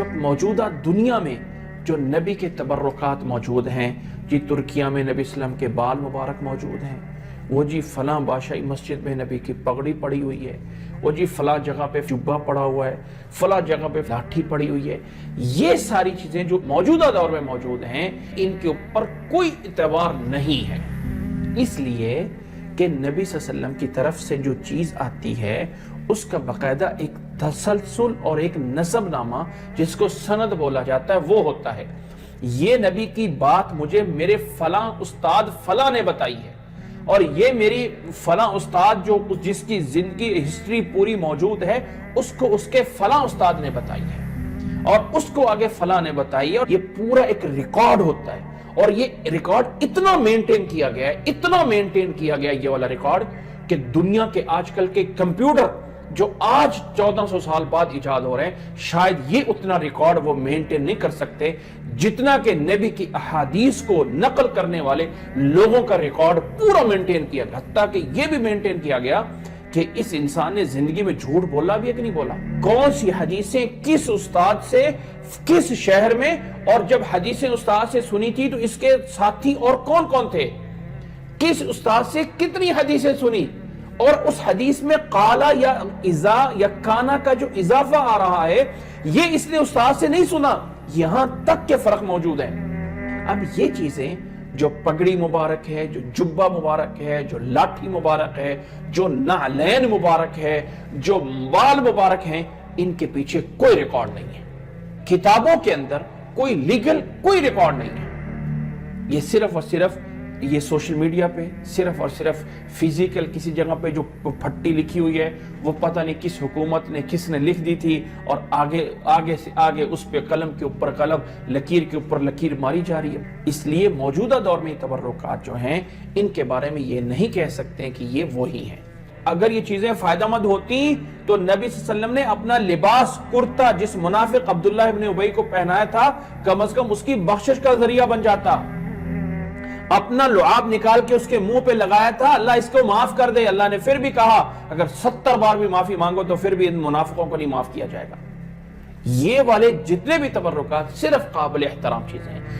वक्त मौजूदा दुनिया में जो नबी के तबर्रुकात मौजूद हैं, जी तुर्किया में नबी इस्लाम के बाल मुबारक मौजूद हैं, वो जी फलां बादशाही मस्जिद में नबी की पगड़ी पड़ी हुई है, वो जी फलां जगह पे जुब्बा पड़ा हुआ है, फलां जगह पे लाठी पड़ी हुई है, ये सारी चीजें जो मौजूदा दौर में मौजूद हैं, इनके ऊपर कोई इतबार नहीं है। इसलिए कि नबी सल्लल्लाहु अलैहि वसल्लम की तरफ से जो चीज आती है उसका बाकायदा एक तसलसल और एक नसबनामा, जिसको सनद बोला जाता है, वो होता है। ये नबी की बात मुझे मेरे फलां उस्ताद फलां ने बताई है, और ये मेरी फलां उस्ताद जो जिसकी जिंदगी हिस्ट्री पूरी मौजूद है, उसको उसके फलां उस्ताद ने बताई है, और उसको आगे फलां ने बताई है, और ये पूरा एक रिकॉर्ड होता है। और ये रिकॉर्ड इतना मेंटेन किया गया है, इतना मेंटेन किया गया ये वाला रिकॉर्ड, कि दुनिया के आजकल के कंप्यूटर जो आज 1400 साल बाद इजाद हो रहे हैं, शायद ये उतना रिकॉर्ड वो मेंटेन नहीं कर सकते जितना कि नबी की अहादीस को नकल करने वाले लोगों का रिकॉर्ड पूरा मेंटेन किया गया। हत्ता कि ये भी मेंटेन किया गया कि इस इंसान ने जिंदगी में झूठ बोला भी है कि नहीं बोला, कौन सी हदीसें किस उस्ताद से किस शहर में, और जब हदीसें उस्ताद से सुनी थी तो इसके साथी और कौन कौन थे, किस उस्ताद से कितनी हदीसें सुनी, और उस हदीस में काला या इजा या काना का जो इजाफा आ रहा है, ये इसने उस्ताद से नहीं सुना, यहां तक के फर्क मौजूद है। अब ये चीजें जो पगड़ी मुबारक है, जो जुब्बा मुबारक है, जो लाठी मुबारक है, जो नालैन मुबारक है, जो बाल मुबारक हैं, इनके पीछे कोई रिकॉर्ड नहीं है। किताबों के अंदर कोई लीगल कोई रिकॉर्ड नहीं है। ये सिर्फ और सिर्फ ये सोशल मीडिया पे सिर्फ और सिर्फ फिजिकल किसी जगह पे जो फट्टी लिखी हुई है, वो पता नहीं किस हुकूमत ने किसने लिख दी थी, और आगे आगे से आगे उस पे कलम के ऊपर कलम, लकीर के ऊपर लकीर मारी जा रही है। इसलिए मौजूदा दौर में तबर्रुकात जो हैं, इनके बारे में ये नहीं कह सकते कि ये वही हैं। अगर ये चीजें फायदेमंद होती तो नबी सल्लल्लाहु अलैहि वसल्लम ने अपना लिबास कुर्ता जिस मुनाफिक अब्दुल्लाह इब्न उबई को पहनाया था, कम से कम उसकी बख्शिश का जरिया बन जाता। अपना लुआब निकाल के उसके मुंह पे लगाया था, अल्लाह इसको माफ कर दे, अल्लाह ने फिर भी कहा अगर 70 बार भी माफी मांगो तो फिर भी इन मुनाफिकों को नहीं माफ किया जाएगा। ये वाले जितने भी तबर्रुकात सिर्फ काबिल एहतराम चीजें हैं।